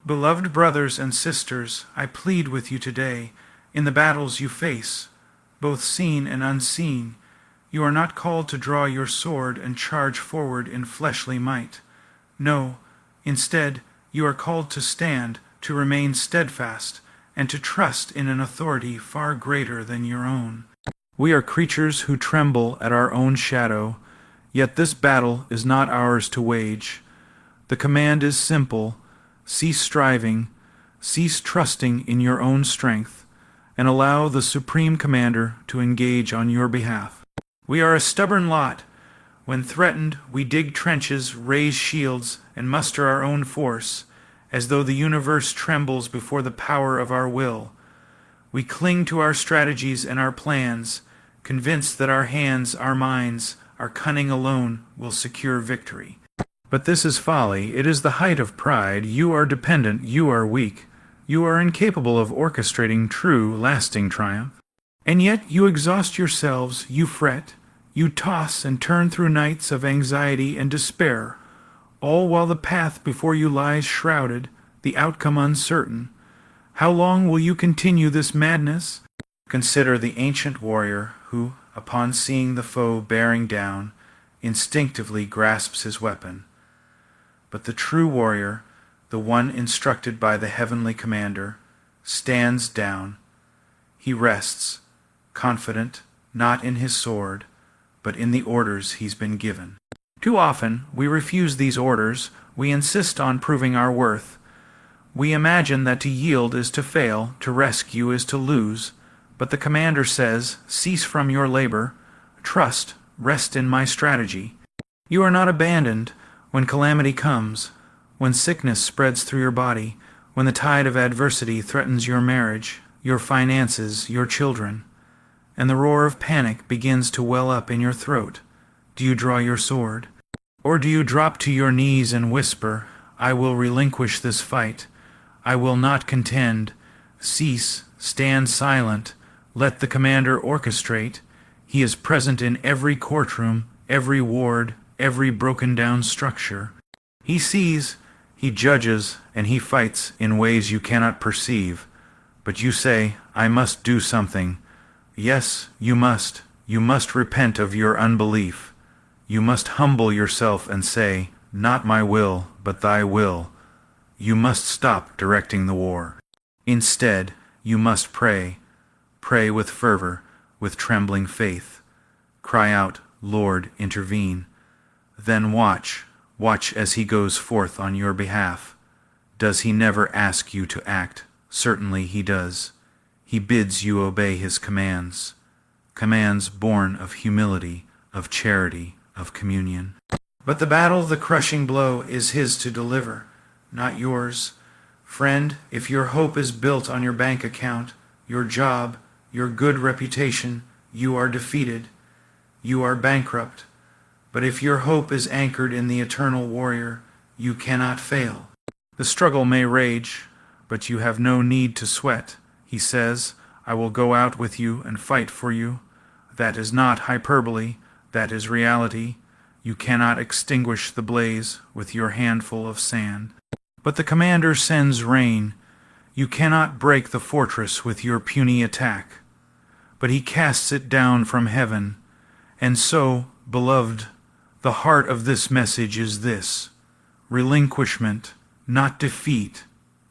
Beloved brothers and sisters, I plead with you today, in the battles you face, both seen and unseen, you are not called to draw your sword and charge forward in fleshly might. No, instead, you are called to stand, to remain steadfast, and to trust in an authority far greater than your own. We are creatures who tremble at our own shadow, yet this battle is not ours to wage. The command is simple: cease striving, cease trusting in your own strength, and allow the Supreme Commander to engage on your behalf. We are a stubborn lot. When threatened, we dig trenches, raise shields, and muster our own force, as though the universe trembles before the power of our will. We cling to our strategies and our plans, convinced that our hands, our minds, our cunning alone will secure victory. But this is folly. It is the height of pride. You are dependent. You are weak. You are incapable of orchestrating true, lasting triumph. And yet you exhaust yourselves, you fret, you toss and turn through nights of anxiety and despair, all while the path before you lies shrouded, the outcome uncertain. How long will you continue this madness? Consider the ancient warrior who, upon seeing the foe bearing down, instinctively grasps his weapon. But the true warrior, the one instructed by the heavenly commander, stands down. He rests, confident, not in his sword, but in the orders he's been given. Too often, we refuse these orders. We insist on proving our worth. We imagine that to yield is to fail, to rescue is to lose. But the commander says, cease from your labor, trust, rest in my strategy. You are not abandoned when calamity comes, when sickness spreads through your body, when the tide of adversity threatens your marriage, your finances, your children, and the roar of panic begins to well up in your throat. Do you draw your sword? Or do you drop to your knees and whisper, I will relinquish this fight. I will not contend. Cease, stand silent. Let the commander orchestrate. He is present in every courtroom, every ward, every broken-down structure. He sees, he judges, and he fights in ways you cannot perceive. But you say, I must do something. Yes, you must. You must repent of your unbelief. You must humble yourself and say, not my will, but thy will. You must stop directing the war. Instead, you must pray. Pray with fervor, with trembling faith. Cry out, Lord, intervene. Then watch as he goes forth on your behalf. Does he never ask you to act? Certainly he does. He bids you obey his commands. Commands born of humility, of charity, of communion. But the battle, the crushing blow, is his to deliver, not yours. Friend, if your hope is built on your bank account, your job, your good reputation, you are defeated. You are bankrupt. But if your hope is anchored in the eternal warrior, you cannot fail. The struggle may rage, but you have no need to sweat. He says, I will go out with you and fight for you. That is not hyperbole, that is reality. You cannot extinguish the blaze with your handful of sand. But the commander sends rain. You cannot break the fortress with your puny attack. But he casts it down from heaven. And so, beloved, the heart of this message is this: relinquishment, not defeat,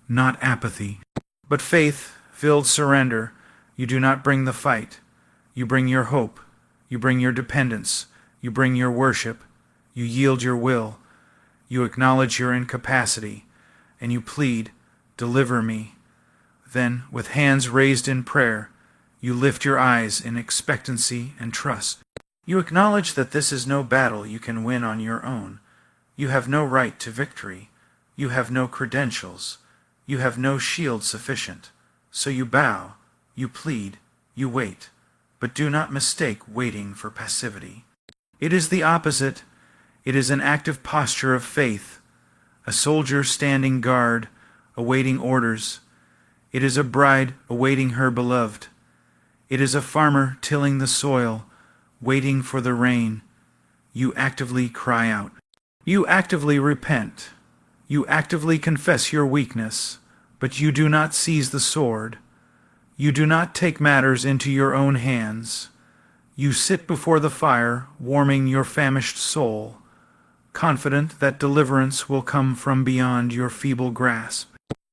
not apathy, but faith-filled surrender. You do not bring the fight. You bring your hope. You bring your dependence. You bring your worship. You yield your will. You acknowledge your incapacity, and you plead, deliver me. Then, with hands raised in prayer, you lift your eyes in expectancy and trust. You acknowledge that this is no battle you can win on your own. You have no right to victory. You have no credentials. You have no shield sufficient. So you bow, you plead, you wait, but do not mistake waiting for passivity. It is the opposite. It is an active posture of faith, a soldier standing guard, awaiting orders. It is a bride awaiting her beloved. It is a farmer tilling the soil, waiting for the rain. You actively cry out. You actively repent. You actively confess your weakness, but you do not seize the sword. You do not take matters into your own hands. You sit before the fire, warming your famished soul, confident that deliverance will come from beyond your feeble grasp.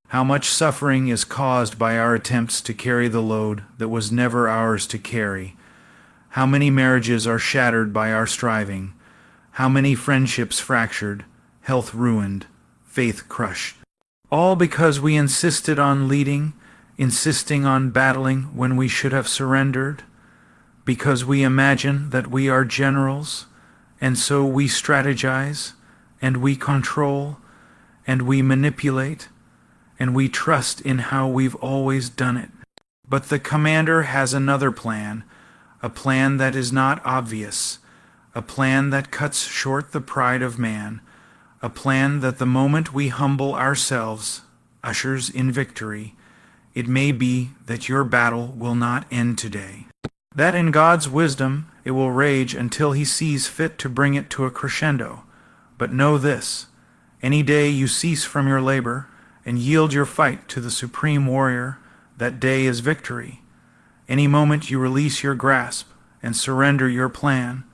How much suffering is caused by our attempts to carry the load that was never ours to carry. How many marriages are shattered by our striving. How many friendships fractured, health ruined, faith crushed. All because we insisted on leading, insisting on battling when we should have surrendered. Because we imagine that we are generals, and so we strategize, and we control, and we manipulate, and we trust in how we've always done it. But the commander has another plan, a plan that is not obvious, a plan that cuts short the pride of man, a plan that the moment we humble ourselves ushers in victory. It may be that your battle will not end today. That in God's wisdom it will rage until he sees fit to bring it to a crescendo. But know this, any day you cease from your labor and yield your fight to the supreme warrior, that day is victory. Any moment you release your grasp and surrender your plan,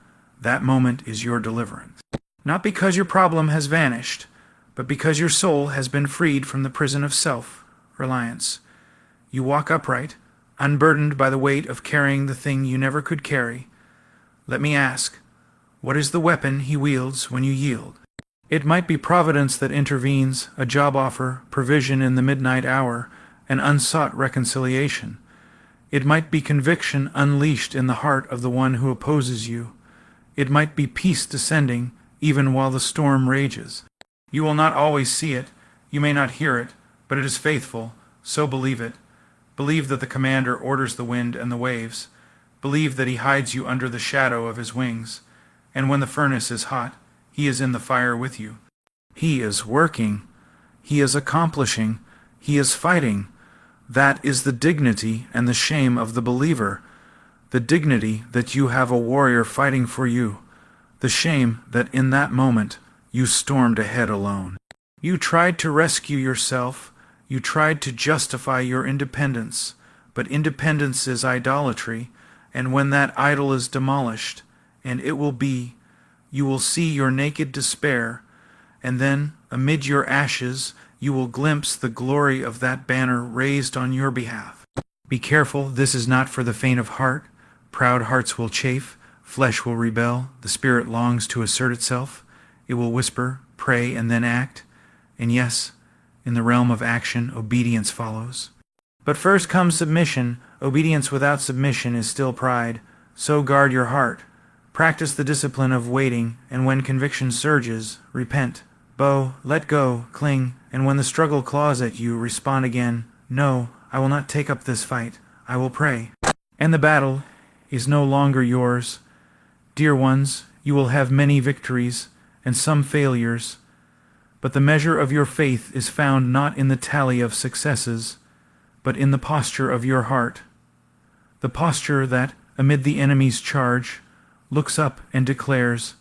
that moment is your deliverance. Not because your problem has vanished, but because your soul has been freed from the prison of self-reliance. You walk upright, unburdened by the weight of carrying the thing you never could carry. Let me ask, what is the weapon he wields when you yield? It might be providence that intervenes, a job offer, provision in the midnight hour, an unsought reconciliation. It might be conviction unleashed in the heart of the one who opposes you. It might be peace descending, even while the storm rages. You will not always see it, you may not hear it, but it is faithful, so believe it. Believe that the commander orders the wind and the waves. Believe that he hides you under the shadow of his wings. And when the furnace is hot, he is in the fire with you. He is working. He is accomplishing. He is fighting. That is the dignity and the shame of the believer. The dignity that you have a warrior fighting for you. The shame that in that moment you stormed ahead alone. You tried to rescue yourself. You tried to justify your independence, but independence is idolatry, and when that idol is demolished, and it will be, you will see your naked despair, and then, amid your ashes, you will glimpse the glory of that banner raised on your behalf. Be careful, this is not for the faint of heart. Proud hearts will chafe, flesh will rebel, the spirit longs to assert itself. It will whisper, pray, and then act, and yes, in the realm of action, obedience follows. But first comes submission. Obedience without submission is still pride. So guard your heart. Practice the discipline of waiting, and when conviction surges, repent. Bow, let go, cling, and when the struggle claws at you, respond again. No, I will not take up this fight. I will pray. And the battle is no longer yours. Dear ones, you will have many victories, and some failures. But the measure of your faith is found not in the tally of successes, but in the posture of your heart. The posture that, amid the enemy's charge, looks up and declares,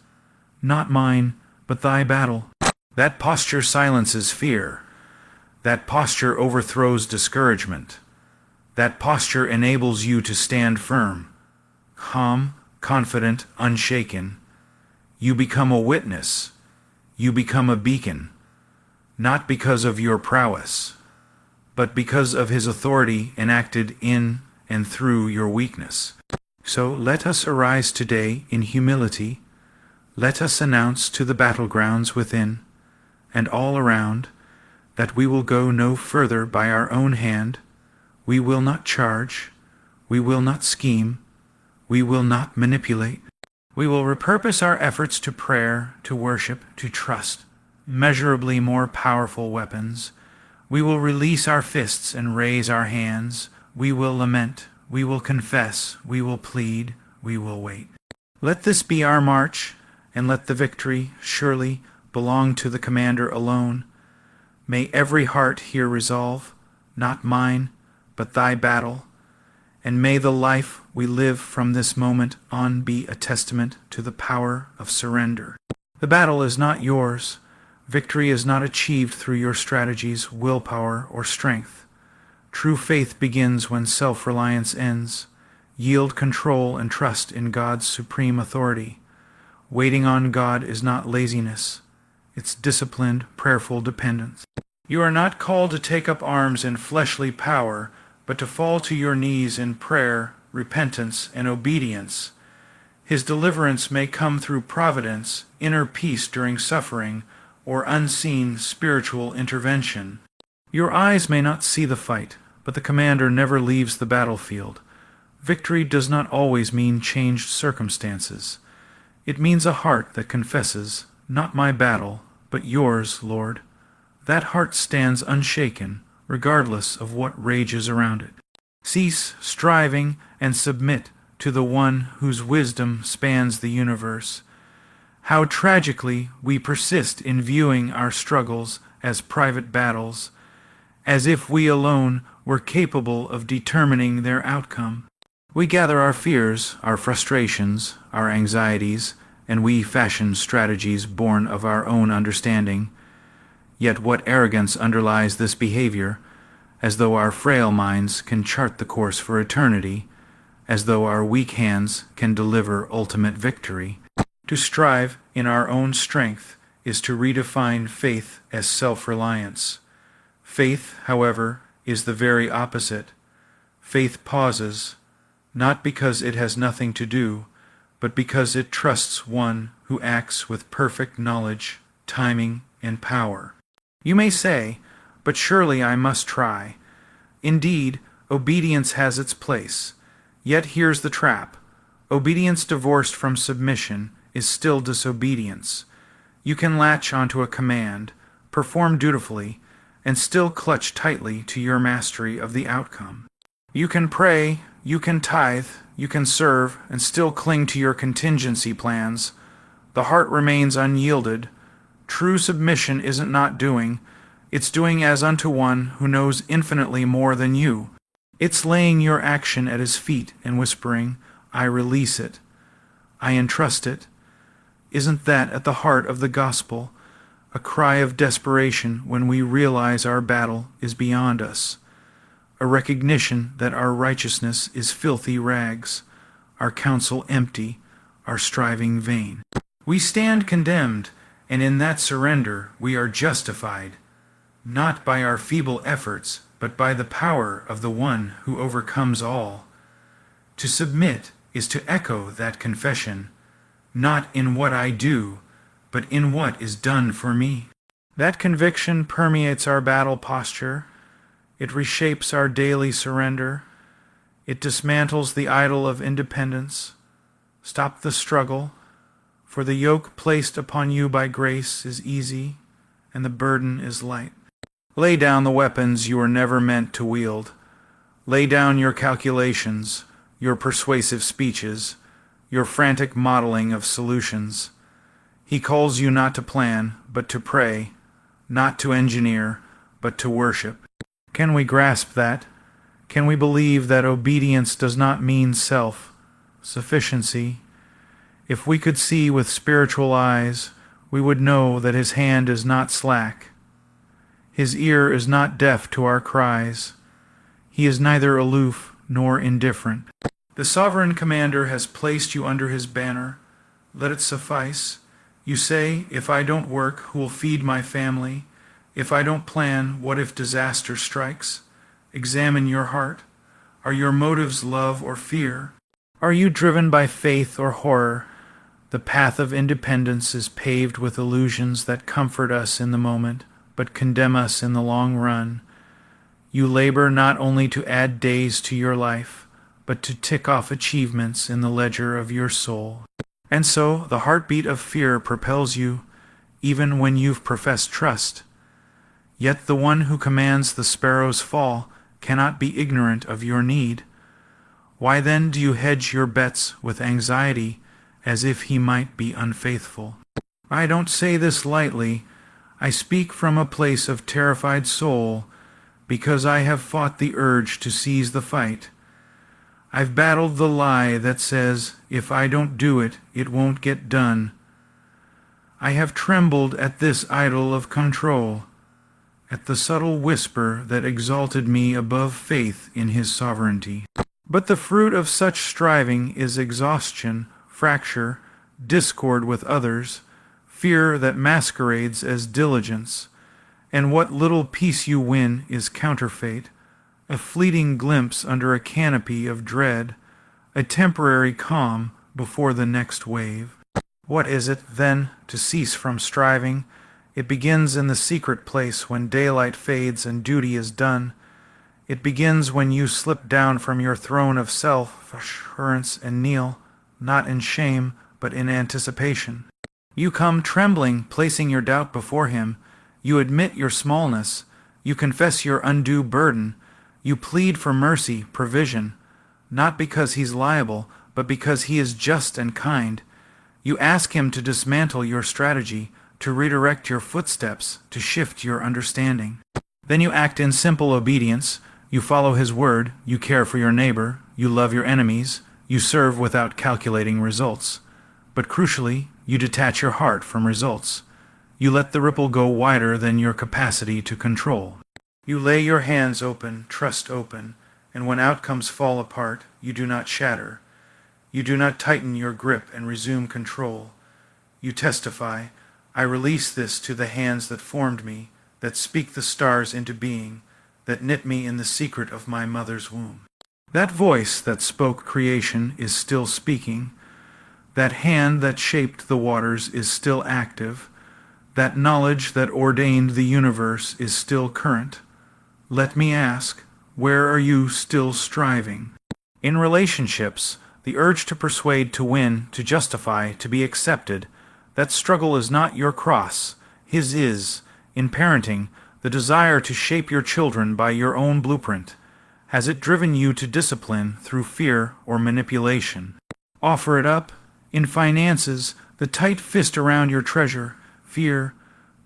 "Not mine, but thy battle." That posture silences fear. That posture overthrows discouragement. That posture enables you to stand firm, calm, confident, unshaken. You become a witness. You become a beacon, not because of your prowess, but because of his authority enacted in and through your weakness. So let us arise today in humility. Let us announce to the battlegrounds within and all around that we will go no further by our own hand. We will not charge. We will not scheme. We will not manipulate. We will repurpose our efforts to prayer, to worship, to trust, measurably more powerful weapons. We will release our fists and raise our hands. We will lament. We will confess. We will plead. We will wait. Let this be our march, and let the victory surely belong to the commander alone. May every heart here resolve, not mine, but thy battle. And may the life we live from this moment on be a testament to the power of surrender. The battle is not yours. Victory is not achieved through your strategies, willpower, or strength. True faith begins when self-reliance ends. Yield control and trust in God's supreme authority. Waiting on God is not laziness. It's disciplined, prayerful dependence. You are not called to take up arms in fleshly power, but to fall to your knees in prayer, repentance, and obedience. His deliverance may come through providence, inner peace during suffering, or unseen spiritual intervention. Your eyes may not see the fight, but the commander never leaves the battlefield. Victory does not always mean changed circumstances. It means a heart that confesses, "Not my battle, but yours, Lord." That heart stands unshaken, regardless of what rages around it. Cease striving and submit to the one whose wisdom spans the universe. How tragically we persist in viewing our struggles as private battles, as if we alone were capable of determining their outcome. We gather our fears, our frustrations, our anxieties, and we fashion strategies born of our own understanding. Yet what arrogance underlies this behavior, as though our frail minds can chart the course for eternity, as though our weak hands can deliver ultimate victory. To strive in our own strength is to redefine faith as self-reliance. Faith, however, is the very opposite. Faith pauses, not because it has nothing to do, but because it trusts one who acts with perfect knowledge, timing, and power. You may say, "But surely I must try." Indeed, obedience has its place. Yet here's the trap. Obedience divorced from submission is still disobedience. You can latch onto a command, perform dutifully, and still clutch tightly to your mastery of the outcome. You can pray, you can tithe, you can serve, and still cling to your contingency plans. The heart remains unyielded. True submission isn't not doing, it's doing as unto one who knows infinitely more than you. It's laying your action at his feet and whispering, "I release it. I entrust it." Isn't that at the heart of the gospel, a cry of desperation when we realize our battle is beyond us, a recognition that our righteousness is filthy rags, our counsel empty, our striving vain? We stand condemned, and in that surrender we are justified, not by our feeble efforts, but by the power of the one who overcomes all. To submit is to echo that confession, not in what I do, but in what is done for me. That conviction permeates our battle posture. It reshapes our daily surrender. It dismantles the idol of independence. Stop the struggle, for the yoke placed upon you by grace is easy, and the burden is light. Lay down the weapons you were never meant to wield. Lay down your calculations, your persuasive speeches, your frantic modeling of solutions. He calls you not to plan, but to pray, not to engineer, but to worship. Can we grasp that? Can we believe that obedience does not mean self-sufficiency? If we could see with spiritual eyes, we would know that his hand is not slack. His ear is not deaf to our cries. He is neither aloof nor indifferent. The sovereign commander has placed you under his banner. Let it suffice. You say, "If I don't work, who will feed my family? If I don't plan, what if disaster strikes?" Examine your heart. Are your motives love or fear? Are you driven by faith or horror? The path of independence is paved with illusions that comfort us in the moment, but condemn us in the long run. You labor not only to add days to your life, but to tick off achievements in the ledger of your soul. And so the heartbeat of fear propels you, even when you've professed trust. Yet the one who commands the sparrow's fall cannot be ignorant of your need. Why then do you hedge your bets with anxiety as if he might be unfaithful? I don't say this lightly. I speak from a place of terrified soul, because I have fought the urge to seize the fight. I've battled the lie that says, if I don't do it, it won't get done. I have trembled at this idol of control, at the subtle whisper that exalted me above faith in his sovereignty. But the fruit of such striving is exhaustion, fracture, discord with others, fear that masquerades as diligence, and what little peace you win is counterfeit, a fleeting glimpse under a canopy of dread, a temporary calm before the next wave. What is it, then, to cease from striving? It begins in the secret place when daylight fades and duty is done. It begins when you slip down from your throne of self-assurance and kneel, not in shame, but in anticipation. You come trembling, placing your doubt before him. You admit your smallness. You confess your undue burden. You plead for mercy, provision, not because he's liable, but because he is just and kind. You ask him to dismantle your strategy, to redirect your footsteps, to shift your understanding. Then you act in simple obedience. You follow his word. You care for your neighbor. You love your enemies. You serve without calculating results. But crucially, you detach your heart from results. You let the ripple go wider than your capacity to control. You lay your hands open, trust open, and when outcomes fall apart, you do not shatter. You do not tighten your grip and resume control. You testify, I release this to the hands that formed me, that speak the stars into being, that knit me in the secret of my mother's womb. That voice that spoke creation is still speaking. That hand that shaped the waters is still active. That knowledge that ordained the universe is still current. Let me ask, where are you still striving? In relationships, the urge to persuade, to win, to justify, to be accepted, that struggle is not your cross, his is. In parenting, the desire to shape your children by your own blueprint. Has it driven you to discipline through fear or manipulation? Offer it up. In finances, the tight fist around your treasure, fear,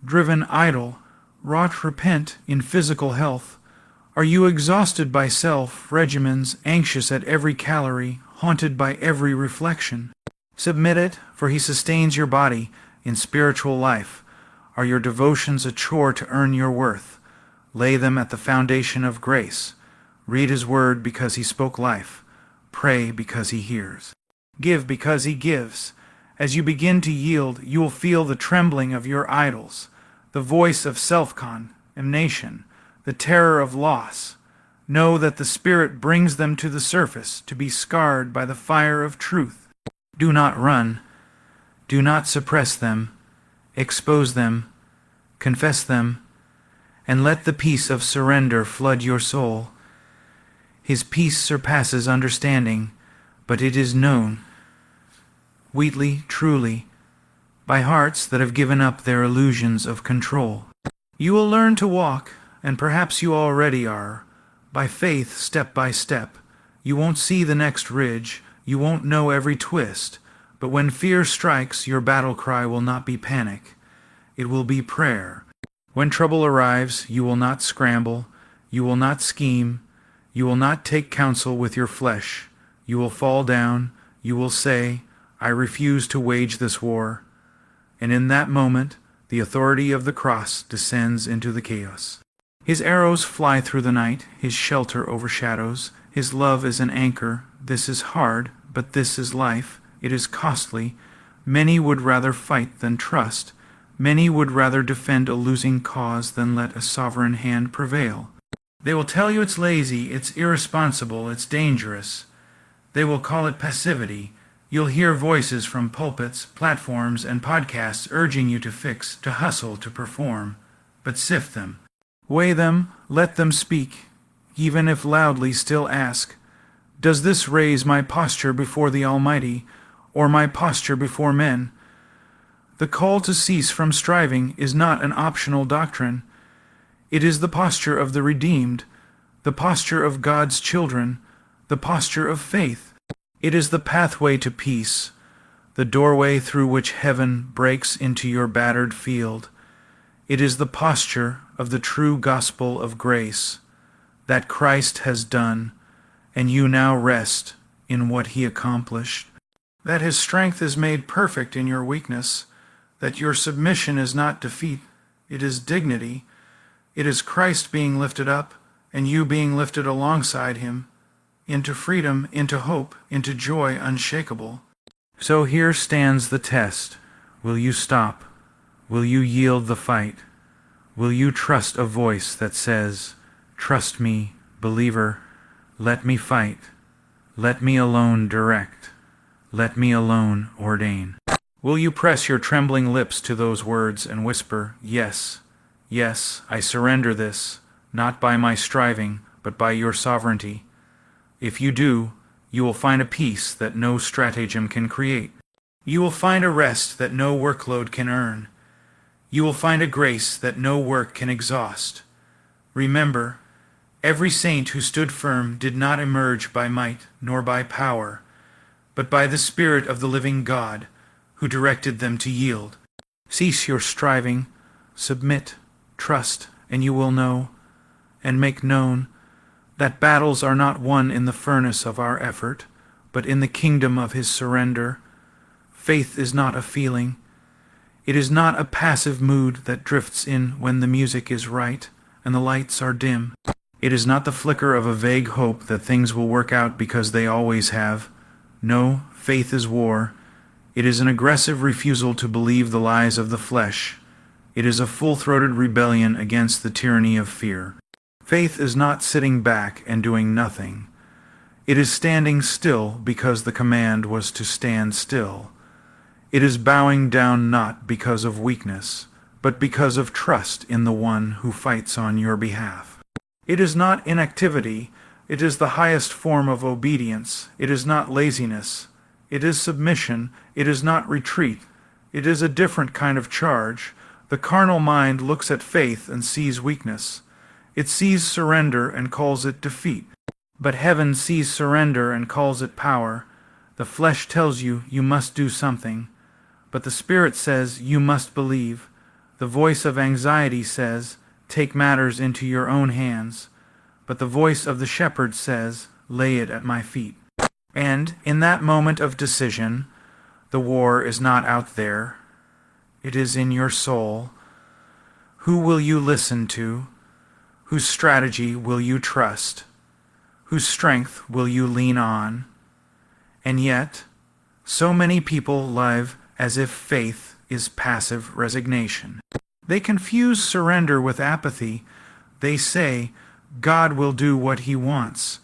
driven idle, wrought repent in physical health. Are you exhausted by self, regimens, anxious at every calorie, haunted by every reflection? Submit it, for he sustains your body in spiritual life. Are your devotions a chore to earn your worth? Lay them at the foundation of grace. Read his word because he spoke life. Pray because he hears. Give because he gives. As you begin to yield, you will feel the trembling of your idols, the voice of self-condemnation, the terror of loss. Know that the Spirit brings them to the surface to be scarred by the fire of truth. Do not run. Do not suppress them. Expose them. Confess them. And let the peace of surrender flood your soul. His peace surpasses understanding, but it is known, sweetly, truly, by hearts that have given up their illusions of control. You will learn to walk, and perhaps you already are, by faith step by step. You won't see the next ridge, you won't know every twist, but when fear strikes, your battle cry will not be panic. It will be prayer. When trouble arrives, you will not scramble, you will not scheme, you will not take counsel with your flesh. You will fall down, you will say, I refuse to wage this war. And in that moment, the authority of the cross descends into the chaos. His arrows fly through the night, his shelter overshadows, his love is an anchor. This is hard, but this is life. It is costly. Many would rather fight than trust. Many would rather defend a losing cause than let a sovereign hand prevail. They will tell you it's lazy, it's irresponsible, it's dangerous. They will call it passivity. You'll hear voices from pulpits, platforms, and podcasts urging you to fix, to hustle, to perform. But sift them. Weigh them, let them speak. Even if loudly, still ask, does this raise my posture before the Almighty, or my posture before men? The call to cease from striving is not an optional doctrine. It is the posture of the redeemed, the posture of God's children, the posture of faith. It is the pathway to peace, the doorway through which heaven breaks into your battered field. It is the posture of the true gospel of grace, that Christ has done, and you now rest in what he accomplished. That his strength is made perfect in your weakness, that your submission is not defeat, it is dignity. It is Christ being lifted up, and you being lifted alongside him, into freedom, into hope, into joy unshakable. So here stands the test. Will you stop? Will you yield the fight? Will you trust a voice that says, "Trust me, believer, let me fight. Let me alone direct. Let me alone ordain"? Will you press your trembling lips to those words and whisper, "Yes, yes, I surrender this, not by my striving, but by your sovereignty"? If you do, you will find a peace that no stratagem can create. You will find a rest that no workload can earn. You will find a grace that no work can exhaust. Remember, every saint who stood firm did not emerge by might nor by power, but by the Spirit of the living God, who directed them to yield. Cease your striving, submit, trust, and you will know, and make known, that battles are not won in the furnace of our effort, but in the kingdom of his surrender. Faith is not a feeling. It is not a passive mood that drifts in when the music is right and the lights are dim. It is not the flicker of a vague hope that things will work out because they always have. No, faith is war. It is an aggressive refusal to believe the lies of the flesh. It is a full-throated rebellion against the tyranny of fear. Faith is not sitting back and doing nothing. It is standing still because the command was to stand still. It is bowing down not because of weakness, but because of trust in the one who fights on your behalf. It is not inactivity. It is the highest form of obedience. It is not laziness. It is submission. It is not retreat. It is a different kind of charge. The carnal mind looks at faith and sees weakness. It sees surrender and calls it defeat. But heaven sees surrender and calls it power. The flesh tells you you must do something, but the Spirit says you must believe. The voice of anxiety says, take matters into your own hands, but the voice of the shepherd says, lay it at my feet. And in that moment of decision, the war is not out there. It is in your soul. Who will you listen to? Whose strategy will you trust? Whose strength will you lean on? And yet, so many people live as if faith is passive resignation. They confuse surrender with apathy. They say, God will do what he wants.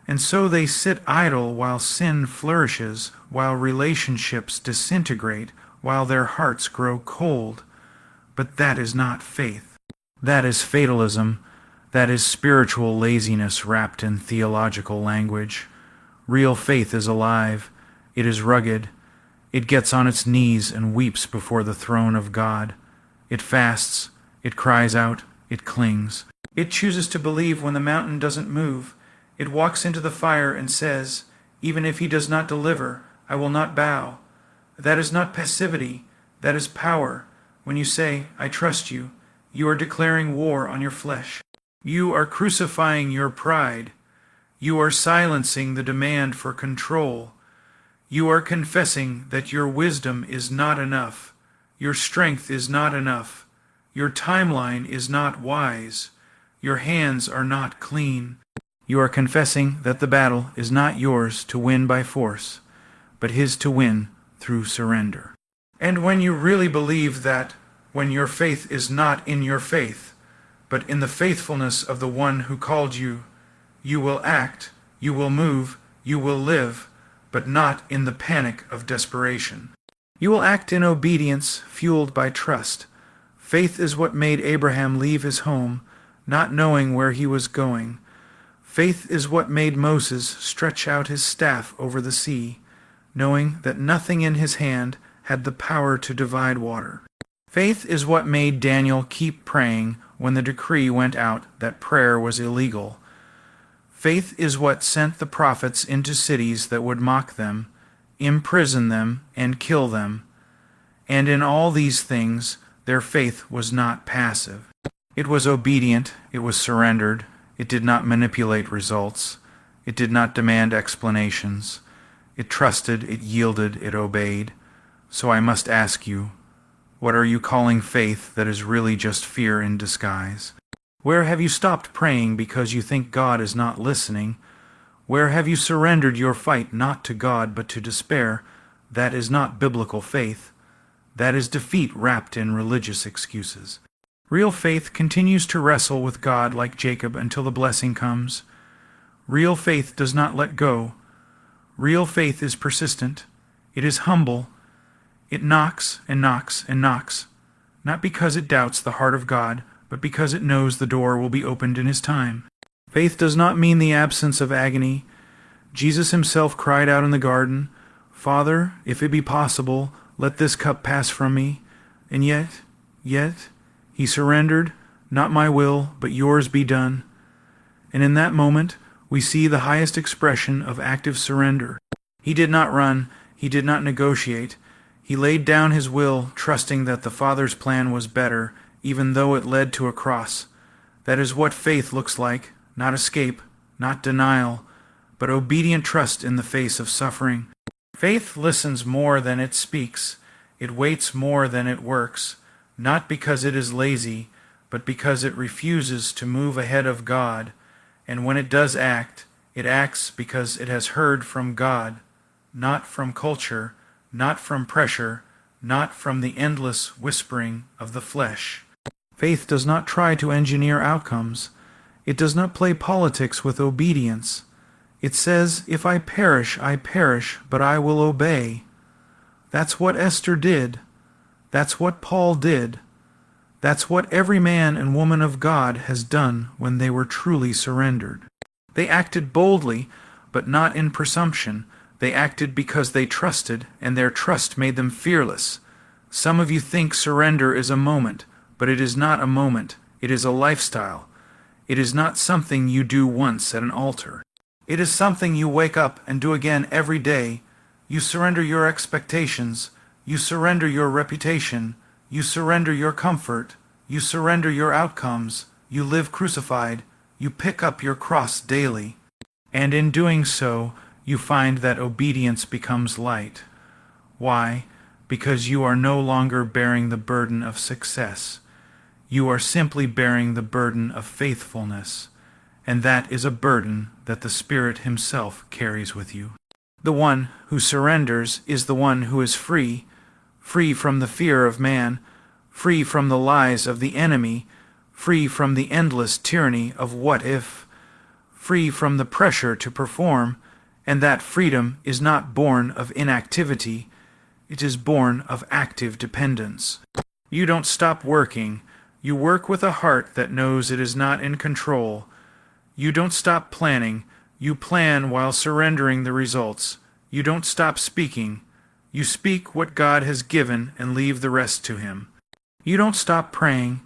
And so they sit idle while sin flourishes, while relationships disintegrate, while their hearts grow cold. But that is not faith. That is fatalism. That is spiritual laziness wrapped in theological language. Real faith is alive. It is rugged. It gets on its knees and weeps before the throne of God. It fasts. It cries out. It clings. It chooses to believe when the mountain doesn't move. It walks into the fire and says, even if he does not deliver, I will not bow. That is not passivity. That is power. When you say, I trust you, you are declaring war on your flesh. You are crucifying your pride. You are silencing the demand for control. You are confessing that your wisdom is not enough. Your strength is not enough. Your timeline is not wise. Your hands are not clean. You are confessing that the battle is not yours to win by force, but his to win through surrender. And when you really believe that, when your faith is not in your faith, but in the faithfulness of the one who called you, you will act, you will move, you will live, but not in the panic of desperation. You will act in obedience, fueled by trust. Faith is what made Abraham leave his home, not knowing where he was going. Faith is what made Moses stretch out his staff over the sea, knowing that nothing in his hand had the power to divide water. Faith is what made Daniel keep praying when the decree went out that prayer was illegal. Faith is what sent the prophets into cities that would mock them, imprison them, and kill them. And in all these things, their faith was not passive. It was obedient, it was surrendered, it did not manipulate results, it did not demand explanations. It trusted, it yielded, it obeyed. So I must ask you, What are you calling faith that is really just fear in disguise? Where have you stopped praying because you think God is not listening? Where have you surrendered your fight not to God but to despair? That is not biblical faith. That is defeat wrapped in religious excuses. Real faith continues to wrestle with God like Jacob until the blessing comes. Real faith does not let go. Real faith is persistent. It is humble. It knocks and knocks and knocks, not because it doubts the heart of God, but because it knows the door will be opened in His time. Faith does not mean the absence of agony. Jesus Himself cried out in the garden, "Father, if it be possible, let this cup pass from me." And yet, He surrendered, "Not my will, but yours be done." And in that moment, we see the highest expression of active surrender. He did not run. He did not negotiate. He laid down His will, trusting that the Father's plan was better, even though it led to a cross. That is what faith looks like, not escape, not denial, but obedient trust in the face of suffering. Faith listens more than it speaks. It waits more than it works, not because it is lazy, but because it refuses to move ahead of God. And when it does act, it acts because it has heard from God, not from culture, not from pressure, not from the endless whispering of the flesh. Faith does not try to engineer outcomes. It does not play politics with obedience. It says, "If I perish, but I will obey." That's what Esther did. That's what Paul did. That's what every man and woman of God has done when they were truly surrendered. They acted boldly, but not in presumption. They acted because they trusted, and their trust made them fearless. Some of you think surrender is a moment, but it is not a moment. It is a lifestyle. It is not something you do once at an altar. It is something you wake up and do again every day. You surrender your expectations. You surrender your reputation. You surrender your comfort. You surrender your outcomes. You live crucified. You pick up your cross daily. And in doing so, you find that obedience becomes light. Why? Because you are no longer bearing the burden of success. You are simply bearing the burden of faithfulness, and that is a burden that the Spirit Himself carries with you. The one who surrenders is the one who is free, free from the fear of man, free from the lies of the enemy, free from the endless tyranny of what if, free from the pressure to perform, and that freedom is not born of inactivity, it is born of active dependence. You don't stop working. You work with a heart that knows it is not in control. You don't stop planning. You plan while surrendering the results. You don't stop speaking. You speak what God has given and leave the rest to Him. You don't stop praying.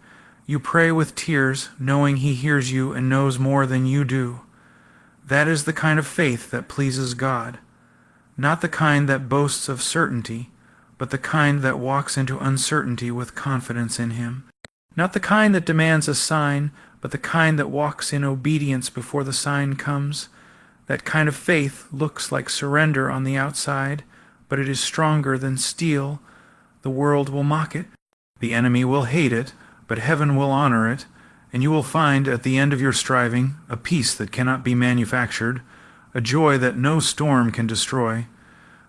You pray with tears, knowing He hears you and knows more than you do. That is the kind of faith that pleases God. Not the kind that boasts of certainty, but the kind that walks into uncertainty with confidence in Him. Not the kind that demands a sign, but the kind that walks in obedience before the sign comes. That kind of faith looks like surrender on the outside, but it is stronger than steel. The world will mock it. The enemy will hate it, but heaven will honor it. And you will find at the end of your striving a peace that cannot be manufactured, a joy that no storm can destroy.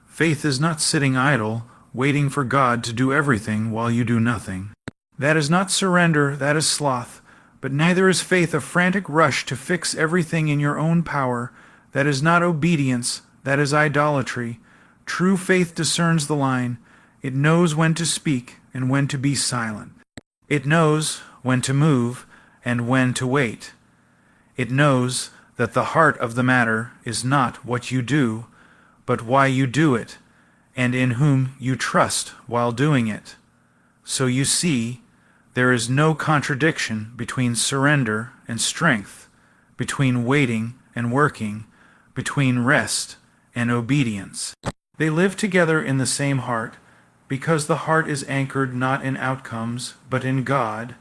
Faith is not sitting idle, waiting for God to do everything while you do nothing. That is not surrender, that is sloth. But neither is faith a frantic rush to fix everything in your own power. That is not obedience, that is idolatry. True faith discerns the line. It knows when to speak and when to be silent. It knows when to move and when to wait. It knows that the heart of the matter is not what you do, but why you do it, and in whom you trust while doing it. So you see, there is no contradiction between surrender and strength, between waiting and working, between rest and obedience. They live together in the same heart, because the heart is anchored not in outcomes, but in God,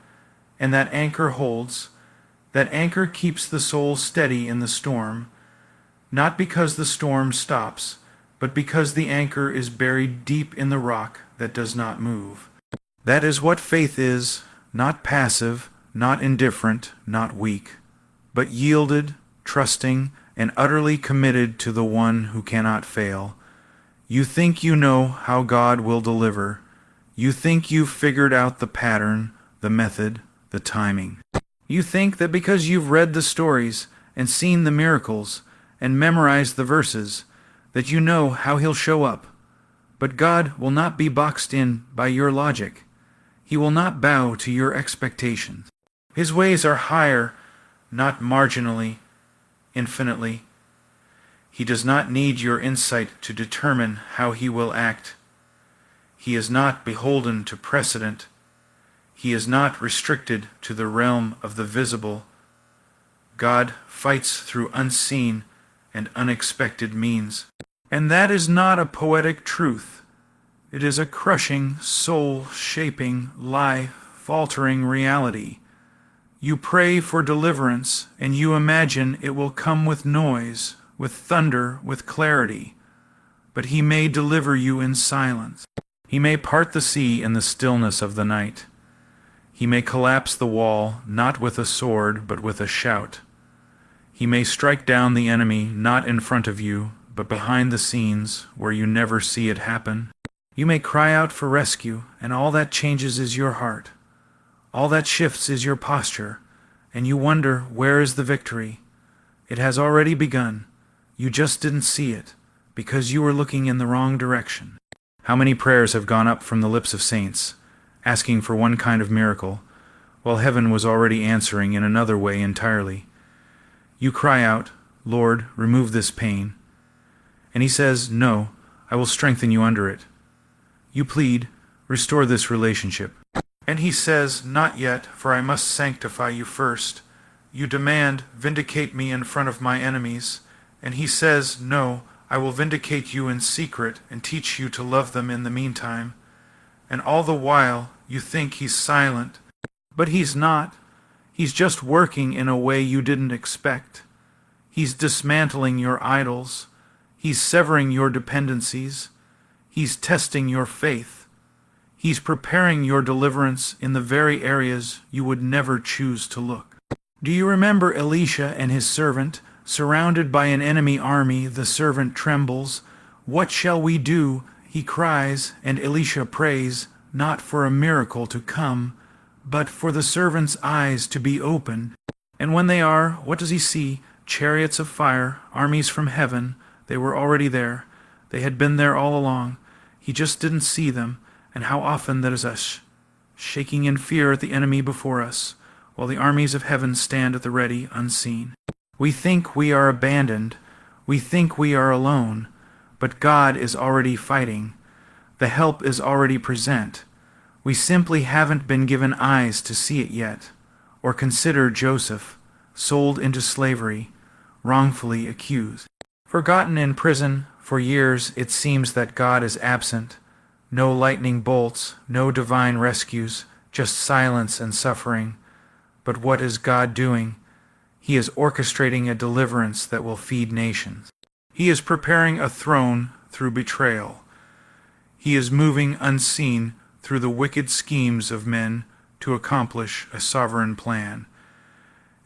and that anchor holds. That anchor keeps the soul steady in the storm, not because the storm stops, but because the anchor is buried deep in the rock that does not move. That is what faith is, not passive, not indifferent, not weak, but yielded, trusting, and utterly committed to the one who cannot fail. You think you know how God will deliver. You think you've figured out the pattern, the method, the timing. You think that because you've read the stories and seen the miracles and memorized the verses, that you know how He'll show up. But God will not be boxed in by your logic. He will not bow to your expectations. His ways are higher, not marginally, infinitely. He does not need your insight to determine how He will act. He is not beholden to precedent. He is not restricted to the realm of the visible. God fights through unseen and unexpected means. And that is not a poetic truth. It is a crushing, soul-shaping, life-faltering reality. You pray for deliverance, and you imagine it will come with noise, with thunder, with clarity. But He may deliver you in silence. He may part the sea in the stillness of the night. He may collapse the wall, not with a sword, but with a shout. He may strike down the enemy, not in front of you, but behind the scenes, where you never see it happen. You may cry out for rescue, and all that changes is your heart. All that shifts is your posture, and you wonder, where is the victory? It has already begun. You just didn't see it, because you were looking in the wrong direction. How many prayers have gone up from the lips of saints, asking for one kind of miracle, while heaven was already answering in another way entirely? You cry out, Lord, remove this pain. And He says, no, I will strengthen you under it. You plead, restore this relationship. And He says, not yet, for I must sanctify you first. You demand, vindicate me in front of my enemies. And He says, no, I will vindicate you in secret and teach you to love them in the meantime. And all the while you think He's silent. But He's not. He's just working in a way you didn't expect. He's dismantling your idols. He's severing your dependencies. He's testing your faith. He's preparing your deliverance in the very areas you would never choose to look. Do you remember Elisha and his servant? Surrounded by an enemy army, the servant trembles. What shall we do? He cries, and Elisha prays, not for a miracle to come, but for the servant's eyes to be open. And when they are, what does he see? Chariots of fire, armies from heaven. They were already there. They had been there all along. He just didn't see them. And how often that is us, shaking in fear at the enemy before us, while the armies of heaven stand at the ready, unseen. We think we are abandoned. We think we are alone. But God is already fighting. The help is already present. We simply haven't been given eyes to see it yet. Or consider Joseph, sold into slavery, wrongfully accused. Forgotten in prison, for years it seems that God is absent. No lightning bolts, no divine rescues, just silence and suffering. But what is God doing? He is orchestrating a deliverance that will feed nations. He is preparing a throne through betrayal. He is moving unseen through the wicked schemes of men to accomplish a sovereign plan.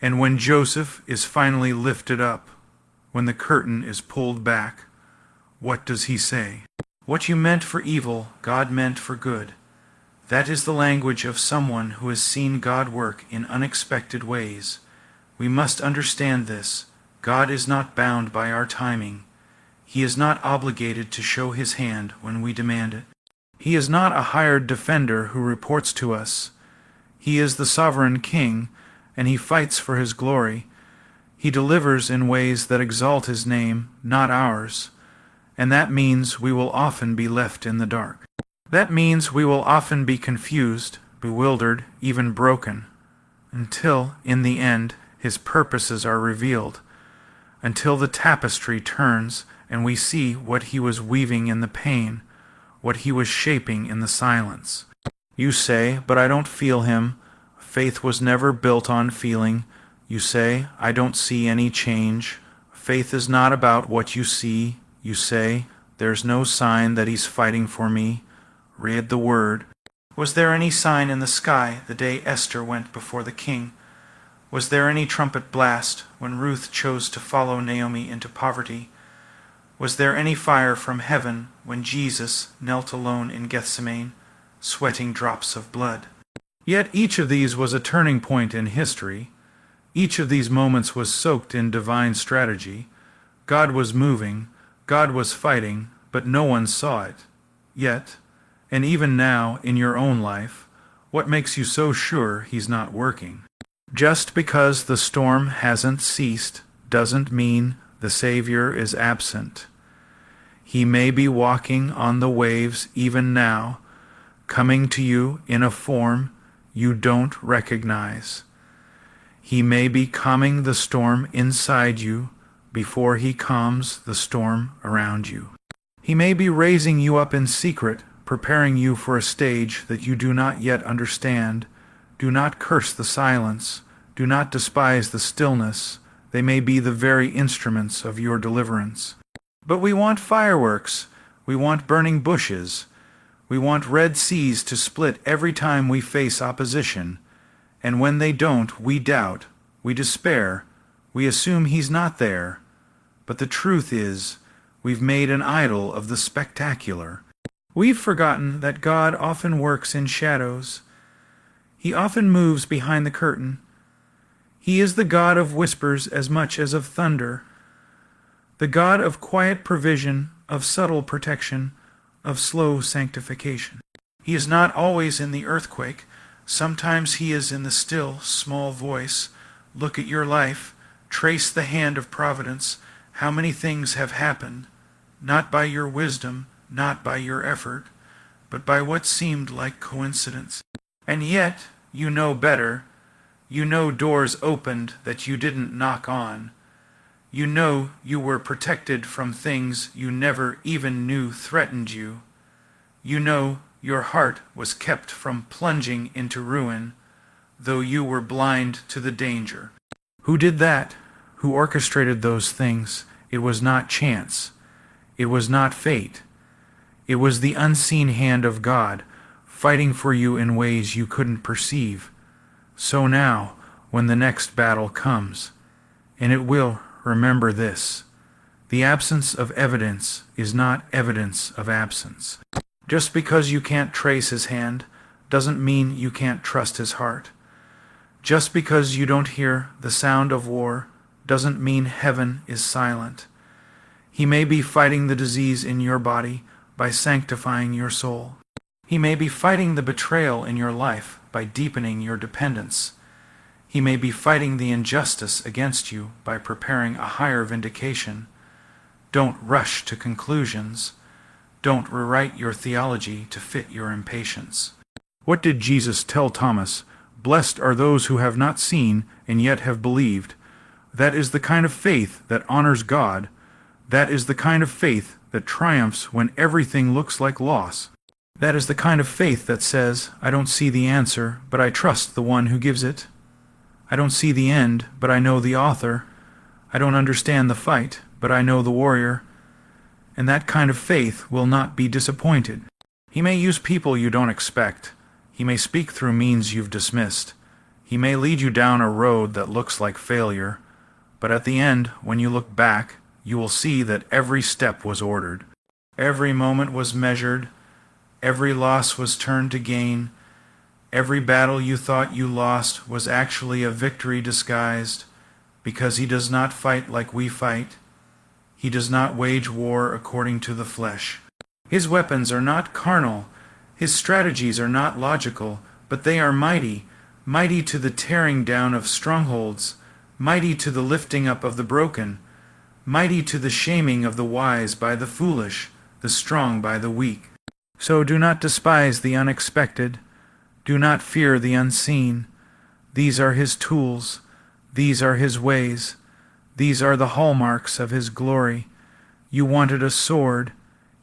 And when Joseph is finally lifted up, when the curtain is pulled back, what does he say? What you meant for evil, God meant for good. That is the language of someone who has seen God work in unexpected ways. We must understand this. God is not bound by our timing. He is not obligated to show His hand when we demand it. He is not a hired defender who reports to us. He is the sovereign King, and He fights for His glory. He delivers in ways that exalt His name, not ours. And that means we will often be left in the dark. That means we will often be confused, bewildered, even broken, until, in the end, His purposes are revealed, until the tapestry turns and we see what He was weaving in the pain, what He was shaping in the silence. You say, but I don't feel Him. Faith was never built on feeling. You say, I don't see any change. Faith is not about what you see. You say, there's no sign that He's fighting for me. Read the Word. Was there any sign in the sky the day Esther went before the king? Was there any trumpet blast when Ruth chose to follow Naomi into poverty? Was there any fire from heaven when Jesus knelt alone in Gethsemane, sweating drops of blood? Yet each of these was a turning point in history. Each of these moments was soaked in divine strategy. God was moving, God was fighting, but no one saw it. Yet, and even now in your own life, what makes you so sure He's not working? Just because the storm hasn't ceased doesn't mean the Savior is absent. He may be walking on the waves even now, coming to you in a form you don't recognize. He may be calming the storm inside you before He calms the storm around you. He may be raising you up in secret, preparing you for a stage that you do not yet understand. Do not curse the silence. Do not despise the stillness. They may be the very instruments of your deliverance. But we want fireworks. We want burning bushes. We want red seas to split every time we face opposition. And when they don't, we doubt, we despair, we assume He's not there. But the truth is, we've made an idol of the spectacular. We've forgotten that God often works in shadows. He often moves behind the curtain. He is the God of whispers as much as of thunder, the God of quiet provision, of subtle protection, of slow sanctification. He is not always in the earthquake. Sometimes He is in the still, small voice. Look at your life. Trace the hand of providence. How many things have happened, not by your wisdom, not by your effort, but by what seemed like coincidence. And yet, you know better. You know doors opened that you didn't knock on. You know you were protected from things you never even knew threatened you. You know your heart was kept from plunging into ruin, though you were blind to the danger. Who did that? Who orchestrated those things? It was not chance. It was not fate. It was the unseen hand of God, fighting for you in ways you couldn't perceive. So now, when the next battle comes, and it will, remember this: the absence of evidence is not evidence of absence. Just because you can't trace His hand doesn't mean you can't trust His heart. Just because you don't hear the sound of war doesn't mean heaven is silent. He may be fighting the disease in your body by sanctifying your soul. He may be fighting the betrayal in your life by deepening your dependence. He may be fighting the injustice against you by preparing a higher vindication. Don't rush to conclusions. Don't rewrite your theology to fit your impatience. What did Jesus tell Thomas? Blessed are those who have not seen and yet have believed. That is the kind of faith that honors God. That is the kind of faith that triumphs when everything looks like loss. That is the kind of faith that says, I don't see the answer, but I trust the one who gives it. I don't see the end, but I know the author. I don't understand the fight, but I know the warrior. And that kind of faith will not be disappointed. He may use people you don't expect. He may speak through means you've dismissed. He may lead you down a road that looks like failure. But at the end, when you look back, you will see that every step was ordered. Every moment was measured. Every loss was turned to gain. Every battle you thought you lost was actually a victory disguised, because He does not fight like we fight. He does not wage war according to the flesh. His weapons are not carnal. His strategies are not logical, but they are mighty, mighty to the tearing down of strongholds, mighty to the lifting up of the broken, mighty to the shaming of the wise by the foolish, the strong by the weak. So do not despise the unexpected. Do not fear the unseen. These are His tools. These are His ways. These are the hallmarks of His glory. You wanted a sword.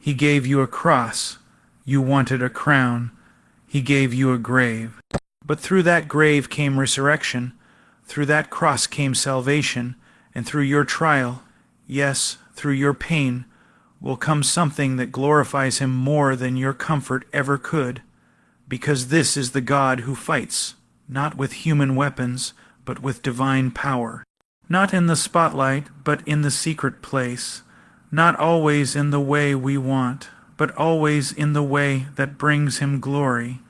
He gave you a cross. You wanted a crown. He gave you a grave. But through that grave came resurrection. Through that cross came salvation. And through your trial, yes, through your pain, will come something that glorifies Him more than your comfort ever could. because this is the God who fights, not with human weapons, but with divine power. Not in the spotlight, but in the secret place. Not always in the way we want, but always in the way that brings him glory.